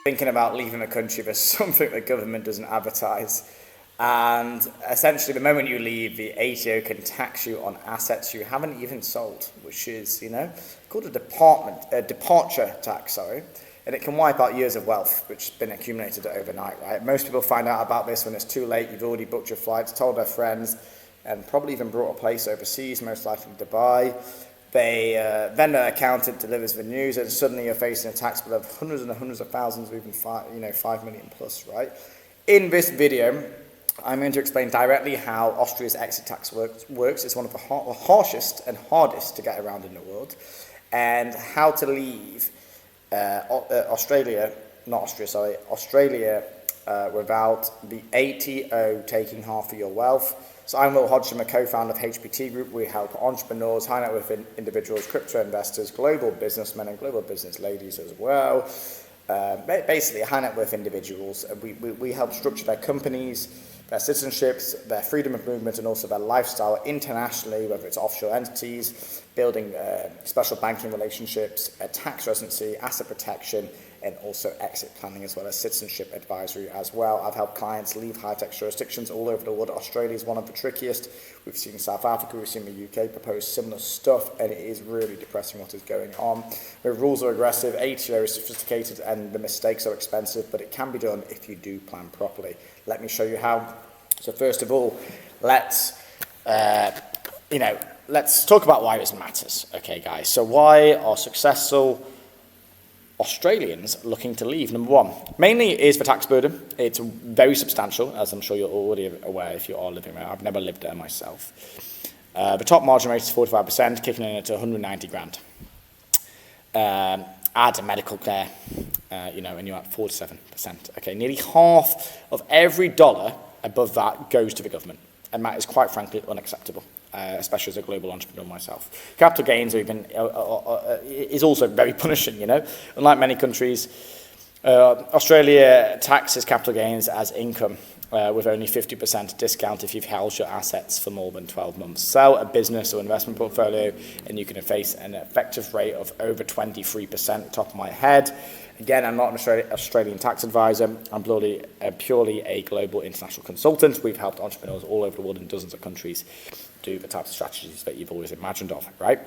thinking about leaving the country for something the government doesn't advertise. And essentially, the moment you leave, the ATO can tax you on assets you haven't even sold, which is, called a departure tax, and it can wipe out years of wealth, which has been accumulated overnight, right? Most people find out about this when it's too late. You've already booked your flights, told their friends, and probably even brought a place overseas, most likely Dubai. Then the accountant delivers the news, and suddenly you're facing a tax bill of hundreds and hundreds of thousands, or even 5 million plus, right? In this video, I'm going to explain directly how Austria's exit tax works. It's one of the harshest and hardest to get around in the world, and how to leave Australia without the ATO taking half of your wealth. So I'm Will Hodgson, a co-founder of HPT Group. We help entrepreneurs, high net worth individuals, crypto investors, global businessmen and global business ladies as well. Basically, high net worth individuals. We help structure their companies, their citizenships, their freedom of movement, and also their lifestyle internationally, whether it's offshore entities, building special banking relationships, tax residency, asset protection, and also exit planning, as well as citizenship advisory as well. I've helped clients leave high-tech jurisdictions all over the world. Australia is one of the trickiest. We've seen South Africa, we've seen the UK propose similar stuff, and it is really depressing what is going on. The rules are aggressive, ATO is sophisticated, and the mistakes are expensive, but it can be done if you do plan properly. Let me show you how. So first of all, let's talk about why this matters. Okay, guys. So why are successful Australians looking to leave? Number one, mainly is the tax burden. It's very substantial, as I'm sure you're already aware if you are living there. I've never lived there myself. The top margin rate is 45%, kicking in at 190 grand. Add medical care, and you're at 47%. Okay, nearly half of every dollar above that goes to the government, and that is quite frankly unacceptable. Especially as a global entrepreneur myself. Capital gains are is also very punishing, Unlike many countries, Australia taxes capital gains as income with only 50% discount if you've held your assets for more than 12 months. Sell a business or investment portfolio and you can face an effective rate of over 23%, top of my head. Again, I'm not an Australian tax advisor. I'm purely a global international consultant. We've helped entrepreneurs all over the world in dozens of countries do the types of strategies that you've always imagined of, right?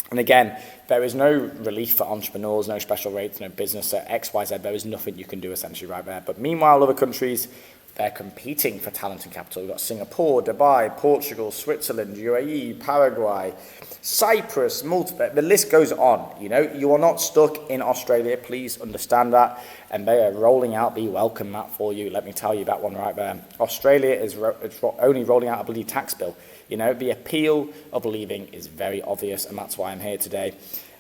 And again, there is no relief for entrepreneurs, no special rates, no business at XYZ. There is nothing you can do essentially right there. But meanwhile, other countries, they're competing for talent and capital. We've got Singapore, Dubai, Portugal, Switzerland, UAE, Paraguay, Cyprus, Malta. The list goes on. You are not stuck in Australia. Please understand that. And they are rolling out the welcome mat for you. Let me tell you that one right there. Australia is only rolling out a bloody tax bill. The appeal of leaving is very obvious, and that's why I'm here today.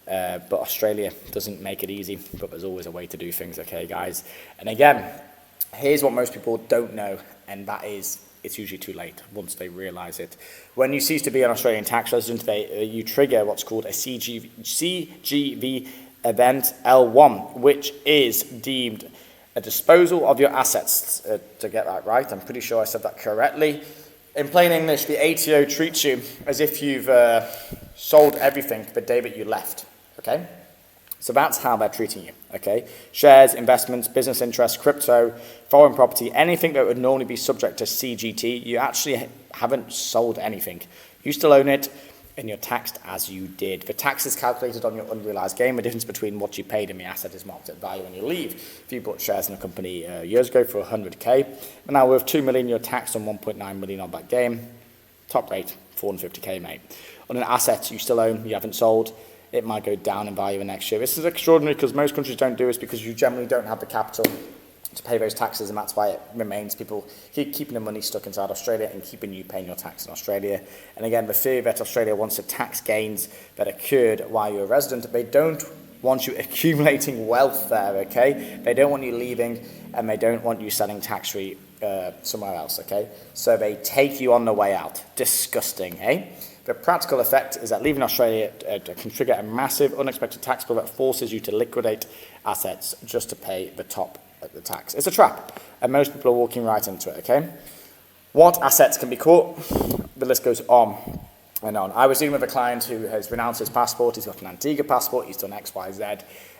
But Australia doesn't make it easy, but there's always a way to do things, okay, guys? And again, here's what most people don't know, and that is it's usually too late once they realise it. When you cease to be an Australian tax resident, you trigger what's called a CGV event L1, which is deemed a disposal of your assets. To get that right, I'm pretty sure I said that correctly. In plain English, the ATO treats you as if you've sold everything the day that you left, okay? So that's how they're treating you, okay? Shares, investments, business interests, crypto, foreign property, anything that would normally be subject to CGT, you actually haven't sold anything. You still own it, and you're taxed as you did. The tax is calculated on your unrealized gain. The difference between what you paid and the asset is marked at value when you leave. If you bought shares in a company years ago for 100K, and now worth 2 million, you're taxed on 1.9 million on that gain. Top rate, 450K, mate. On an asset you still own, you haven't sold, it might go down in value next year. This is extraordinary because most countries don't do this because you generally don't have the capital to pay those taxes, and that's why it remains people keeping the money stuck inside Australia and keeping you paying your tax in Australia. And again, the fear that Australia wants to tax gains that occurred while you're a resident, they don't want you accumulating wealth there, okay? They don't want you leaving, and they don't want you selling tax-free somewhere else, okay? So they take you on the way out. Disgusting, eh? The practical effect is that leaving Australia can trigger a massive unexpected tax bill that forces you to liquidate assets just to pay the top of the tax. It's a trap, and most people are walking right into it, okay? What assets can be caught? The list goes on. and on. I was dealing with a client who has renounced his passport. He's got an Antigua passport. He's done X, Y, Z.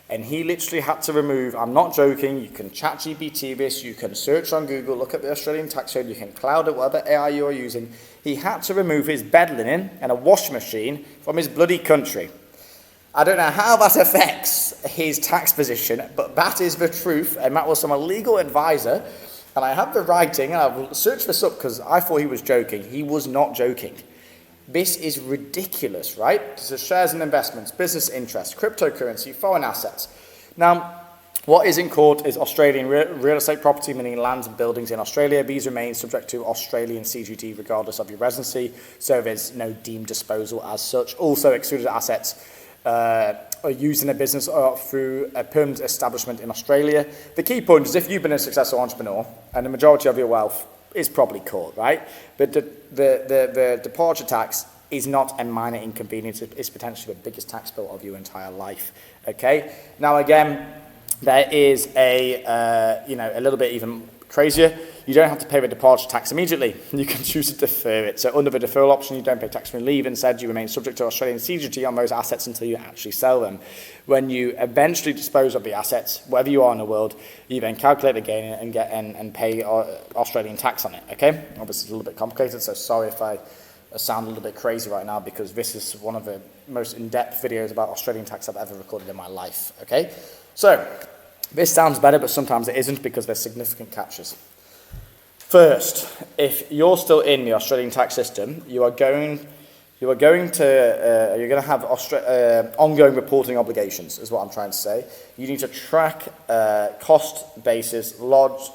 And he literally had to remove, I'm not joking, you can chat GPT this, you can search on Google, look at the Australian tax code, you can cloud it, whatever AI you are using. He had to remove his bed linen and a washing machine from his bloody country. I don't know how that affects his tax position, but that is the truth. And that was from a legal advisor. And I have the writing, and I've searched this up because I thought he was joking. He was not joking. This is ridiculous, right? So shares and investments, business interests, cryptocurrency, foreign assets. Now, what is in court is Australian real estate property, meaning lands and buildings in Australia. These remain subject to Australian CGT regardless of your residency, so there's no deemed disposal as such. Also, excluded assets are used in a business or through a permanent establishment in Australia. The key point is if you've been a successful entrepreneur and the majority of your wealth is probably caught, right? But the departure tax is not a minor inconvenience. It's potentially the biggest tax bill of your entire life, okay? Now, again, there is a little bit even crazier. You don't have to pay the departure tax immediately. You can choose to defer it. So under the deferral option, you don't pay tax when you leave. Instead, you remain subject to Australian CGT on those assets until you actually sell them. When you eventually dispose of the assets, wherever you are in the world, you then calculate the gain and pay Australian tax on it, okay? Obviously, it's a little bit complicated, so sorry if I sound a little bit crazy right now because this is one of the most in-depth videos about Australian tax I've ever recorded in my life, okay? So, this sounds better, but sometimes it isn't because there's significant catches. First, if you're still in the Australian tax system, you're going to have ongoing reporting obligations, is what I'm trying to say. You need to track cost basis, lodge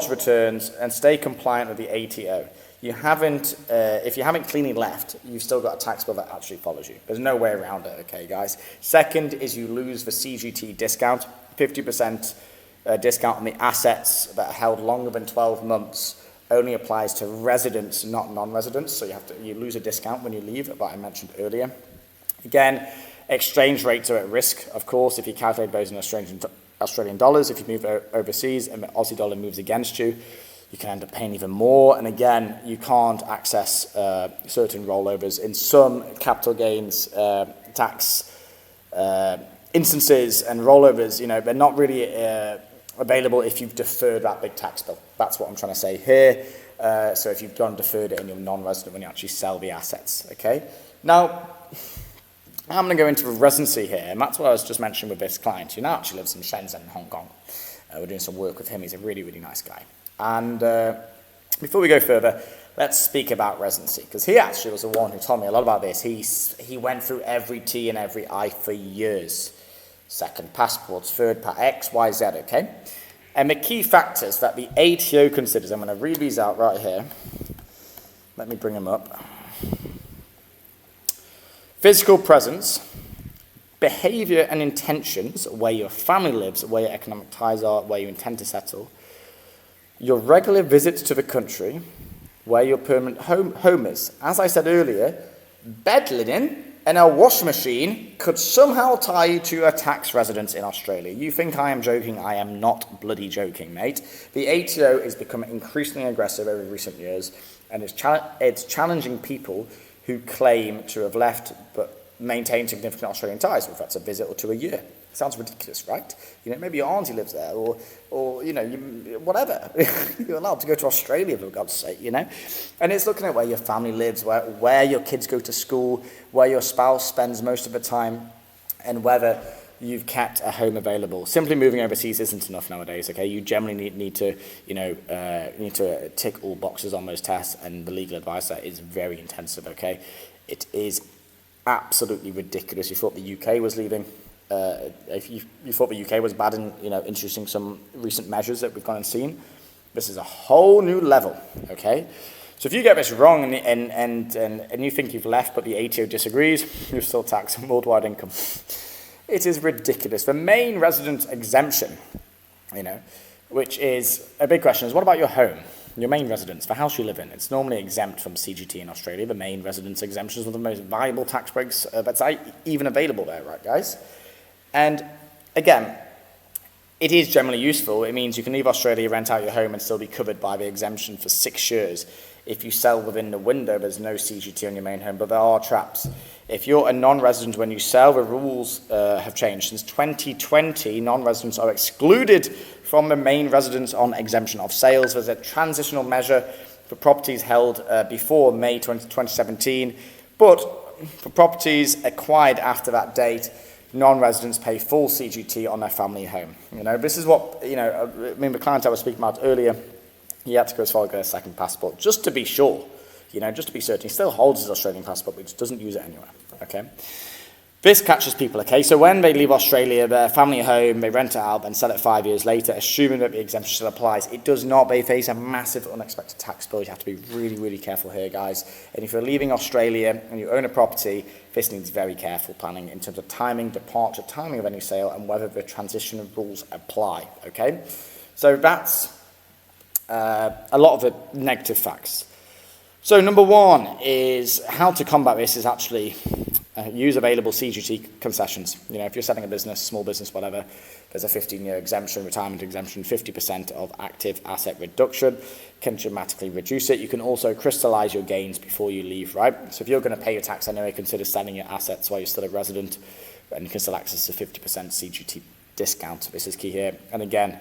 returns, and stay compliant with the ATO. If you haven't cleanly left, you've still got a tax bill that actually follows you. There's no way around it, okay, guys? Second is you lose the CGT discount, 50% discount on the assets that are held longer than 12 months only applies to residents, not non-residents. So you lose a discount when you leave, that I mentioned earlier. Again, exchange rates are at risk, of course, if you calculate those in Australian dollars. If you move overseas and the Aussie dollar moves against you, you can end up paying even more. And again, you can't access certain rollovers. In some capital gains tax instances and rollovers, they're not really available if you've deferred that big tax bill. That's what I'm trying to say here. So if you've gone deferred it and you're non-resident when you actually sell the assets, okay? Now, I'm going to go into residency here, and that's what I was just mentioning with this client, who now actually lives in Shenzhen, Hong Kong. We're doing some work with him. He's a really, really nice guy. And before we go further, let's speak about residency, because he actually was the one who told me a lot about this. He went through every T and every I for years. Second passports, third X, Y, Z, okay? And the key factors that the ATO considers, I'm going to read these out right here. Let me bring them up. Physical presence, behavior and intentions, where your family lives, where your economic ties are, where you intend to settle, your regular visits to the country, where your permanent home is. As I said earlier, bed linen and a washing machine could somehow tie you to a tax residence in Australia. You think I am joking? I am not bloody joking, mate. The ATO is becoming increasingly aggressive over recent years, and it's challenging people who claim to have left but maintain significant Australian ties, if that's a visit or to a year. Sounds ridiculous, right? Maybe your auntie lives there, or whatever. You're allowed to go to Australia, for God's sake, And it's looking at where your family lives, where your kids go to school, where your spouse spends most of the time, and whether you've kept a home available. Simply moving overseas isn't enough nowadays, okay? You generally need to tick all boxes on those tests, and the legal advice there is very intensive, okay? It is absolutely ridiculous. You thought the UK was leaving. If you thought the UK was bad in introducing some recent measures that we've gone and seen, this is a whole new level, okay? So if you get this wrong and you think you've left but the ATO disagrees, you're still taxing worldwide income. It is ridiculous. The main resident exemption, which is a big question, is what about your home? Your main residence, the house you live in, it's normally exempt from CGT in Australia. The main residence exemption is one of the most valuable tax breaks that's even available there, right, guys? And again, It is generally useful. It means you can leave Australia, rent out your home, and still be covered by the exemption for 6 years. If you sell within the window, there's no CGT on your main home, but there are traps. If you're a non-resident when you sell, the rules have changed. Since 2020, non-residents are excluded from the main residence on exemption of sales. There's a transitional measure for properties held before May 2017, but for properties acquired after that date, non-residents pay full CGT on their family home. This is what, the client I was speaking about earlier, he had to go as far as get a second passport, just to be sure, just to be certain. He still holds his Australian passport, but just doesn't use it anywhere, okay? This catches people, okay? So when they leave Australia, their family home, they rent it out and sell it 5 years later, assuming that the exemption still applies. It does not. They face a massive unexpected tax bill. You have to be really, really careful here, guys. And if you're leaving Australia and you own a property, this needs very careful planning in terms of timing, departure, timing of any sale, and whether the transition rules apply, okay? So that's a lot of the negative facts. So number one is how to combat this is actually use available CGT concessions. If you're setting a business, small business, whatever, there's a 15-year exemption, retirement exemption, 50% of active asset reduction can dramatically reduce it. You can also crystallize your gains before you leave, right? So if you're going to pay your tax anyway, consider selling your assets while you're still a resident, and you can still access a 50% CGT discount. This is key here. And again,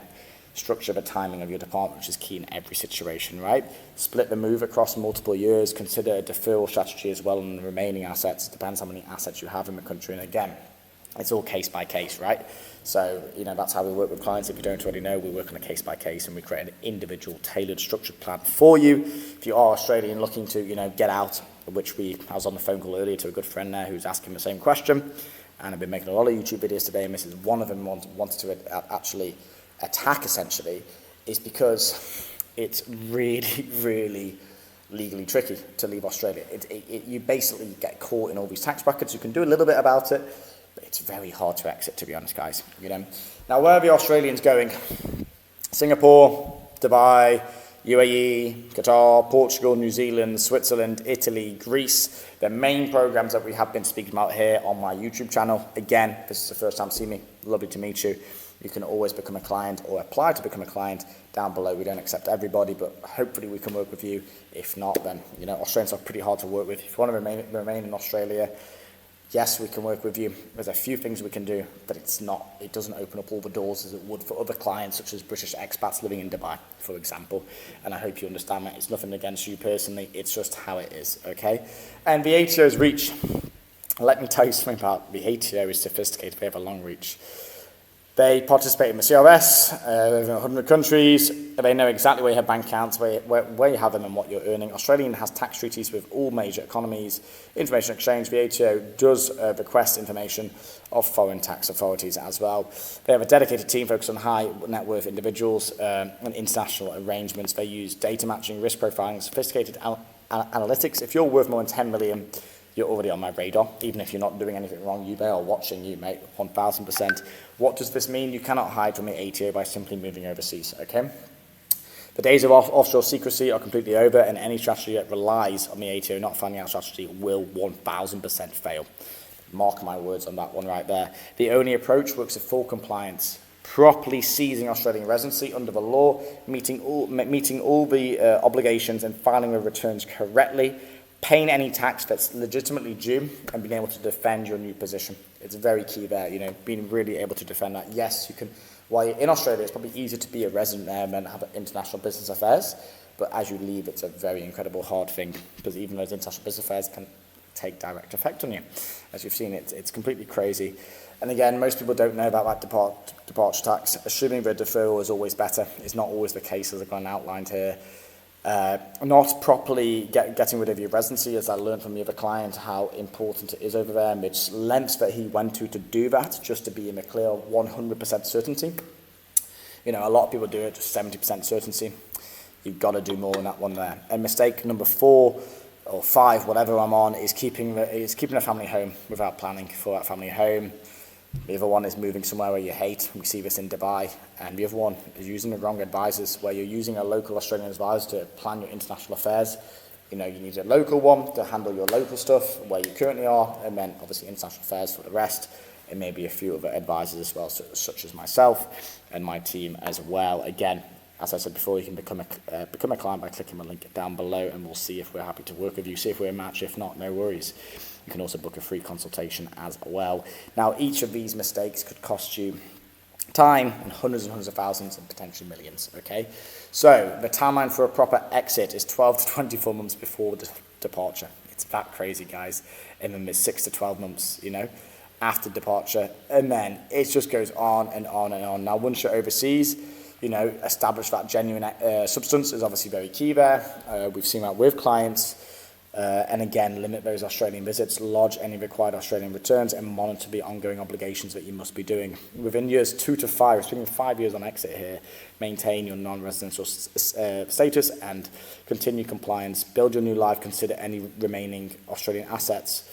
structure the timing of your department, which is key in every situation, right? Split the move across multiple years, consider a deferral strategy as well on the remaining assets. It depends how many assets you have in the country. And again, it's all case by case, right? So, that's how we work with clients. If you don't already know, we work on a case by case and we create an individual tailored structured plan for you. If you are Australian looking to, get out, which I was on the phone call earlier to a good friend there who's asking the same question. And I've been making a lot of YouTube videos today, and this is one of them wanted to actually attack essentially, is because it's really, really legally tricky to leave Australia. You basically get caught in all these tax brackets. You can do a little bit about it, but it's very hard to exit, to be honest, guys. Now, where are the Australians going? Singapore, Dubai, UAE, Qatar, Portugal, New Zealand, Switzerland, Italy, Greece. The main programs that we have been speaking about here on my YouTube channel. Again, this is the first time seeing me. Lovely to meet you. You can always become a client or apply to become a client down below. We don't accept everybody, but hopefully we can work with you. If not, then, Australians are pretty hard to work with. If you want to remain in Australia, yes, we can work with you. There's a few things we can do, but it doesn't open up all the doors as it would for other clients, such as British expats living in Dubai, for example. And I hope you understand that. It's nothing against you personally. It's just how it is, okay? And the ATO's reach. Let me tell you something about the ATO is sophisticated. They have a long reach. They participate in the CRS, in 100 countries. They know exactly where you have bank accounts, where you have them and what you're earning. Australia has tax treaties with all major economies. Information exchange, the ATO does request information of foreign tax authorities as well. They have a dedicated team focused on high net worth individuals and international arrangements. They use data matching, risk profiling, sophisticated analytics. If you're worth more than 10 million, you're already on my radar. Even if you're not doing anything wrong, they are watching you, mate, 1,000%. What does this mean? You cannot hide from the ATO by simply moving overseas, okay? The days of offshore secrecy are completely over, and any strategy that relies on the ATO not finding out strategy will 1,000% fail. Mark my words on that one right there. The only approach works with full compliance, properly seizing Australian residency under the law, meeting all the obligations and filing the returns correctly, paying any tax that's legitimately due, and being able to defend your new position. It's very key there, being really able to defend that. Yes, you can, while you're in Australia, it's probably easier to be a resident there and then have international business affairs, but as you leave, it's a very incredible hard thing, because even those international business affairs can take direct effect on you. As you've seen, it's completely crazy. And again, most people don't know about that departure tax. Assuming the deferral is always better. It's not always the case, as I've gone outlined here. Not properly getting rid of your residency, as I learned from the other client how important it is over there, and which lengths that he went to do that, just to be in a clear 100% certainty. A lot of people do it, just 70% certainty. You've got to do more than that one there. And mistake number 4 or 5, whatever I'm on, is keeping a family home without planning for that family home. The other one is moving somewhere where you hate. We see this in Dubai. And the other one is using the wrong advisors, where you're using a local Australian advisor to plan your international affairs. You need a local one to handle your local stuff, where you currently are, and then obviously international affairs for the rest. and maybe a few other advisors as well, such as myself and my team as well. Again, as I said before, you can become a client by clicking the link down below, and we'll see if we're happy to work with you, see if we're a match. If not, no worries. You can also book a free consultation as well. Now, each of these mistakes could cost you time and hundreds of thousands and potentially millions, okay? So the timeline for a proper exit is 12 to 24 months before departure. It's that crazy, guys. And then there's 6 to 12 months, you know, after departure. And then it just goes on and on and on. Now, once you're overseas, you know, establish that genuine substance is obviously very key there. We've seen that with clients. And again, limit those Australian visits, lodge any required Australian returns, and monitor the ongoing obligations that you must be doing. Within years 2 to 5, speaking of 5 years on exit here, maintain your non-residential status and continue compliance. Build your new life, consider any remaining Australian assets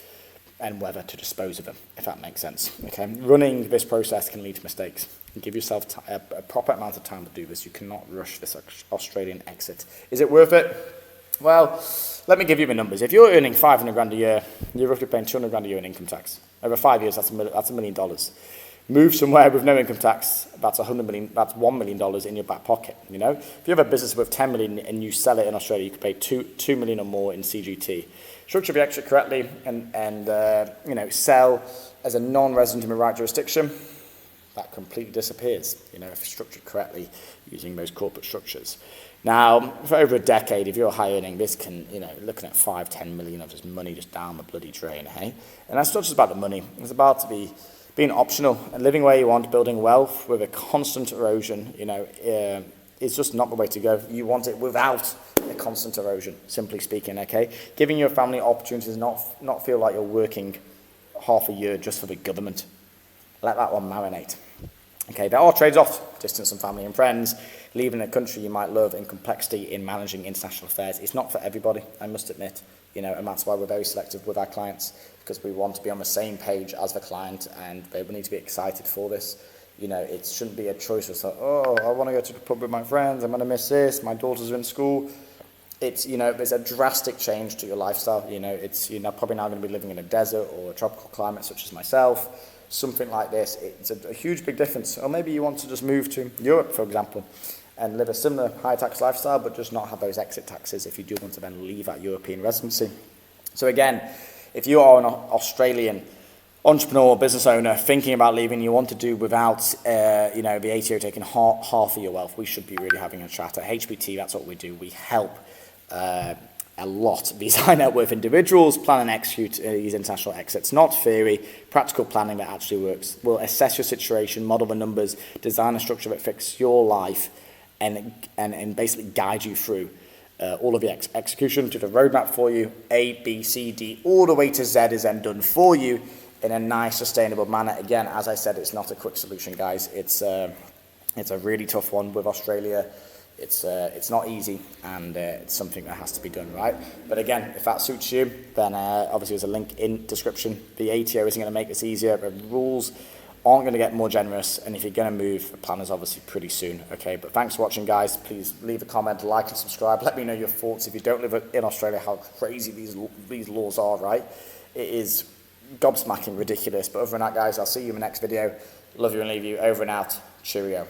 and whether to dispose of them, if that makes sense. Okay, running this process can lead to mistakes. Give yourself a proper amount of time to do this. You cannot rush this Australian exit. Is it worth it? Well, let me give you the numbers. If you're earning 500 grand a year, you're roughly paying 200 grand a year in income tax. Over 5 years, that's $1 million. Move somewhere with no income tax, that's $100 million. That's $1 million in your back pocket. You know, if you have a business with 10 million and you sell it in Australia, you could pay 2 million or more in CGT. Structure the exit correctly and you know, sell as a non-resident in the right jurisdiction. That completely disappears, you know, if structured correctly using those corporate structures. Now, for over a decade, if you're high earning, this can, you know, looking at 5-10 million of this money just down the bloody drain, hey? And that's not just about the money. It's about being optional and living where you want, building wealth with a constant erosion, you know, it's just not the way to go. You want it without a constant erosion, simply speaking, okay? Giving your family opportunities, not feel like you're working half a year just for the government. Let that one marinate. Okay, there are trades-offs, distance from family and friends, leaving a country you might love, and complexity in managing international affairs. It's not for everybody, I must admit, you know, and that's why we're very selective with our clients, because we want to be on the same page as the client, and they will need to be excited for this. You know, it shouldn't be a choice of, like, oh, I want to go to the pub with my friends, I'm going to miss this, my daughters are in school. It's, you know, there's a drastic change to your lifestyle. You know, it's, you're probably now going to be living in a desert or a tropical climate such as myself. Something like this, it's a huge big difference. Or maybe you want to just move to Europe, for example, and live a similar high tax lifestyle, but just not have those exit taxes if you do want to then leave that European residency. So again, if you are an Australian entrepreneur or business owner thinking about leaving, you want to do without you know, the ATO taking half of your wealth, we should be really having a chat. At HPT, that's what we do. We help a lot of these high net worth individuals plan and execute these international exits. Not theory, practical planning that actually works. We'll assess your situation, model the numbers, design a structure that fits your life, and basically guide you through all of the execution to the roadmap for you. A, B, C, D, all the way to Z is then done for you in a nice, sustainable manner. Again, as I said, it's not a quick solution, guys. It's a really tough one with Australia. It's not easy, and it's something that has to be done, right? But again, if that suits you, then obviously there's a link in description. The ATO isn't going to make this easier. The rules aren't going to get more generous, and if you're going to move, the plan is obviously pretty soon, okay? But thanks for watching, guys. Please leave a comment, like and subscribe. Let me know your thoughts if you don't live in Australia, how crazy these laws are, right? It is gobsmacking ridiculous. But other than that, guys, I'll see you in the next video. Love you and leave you. Over and out. Cheerio.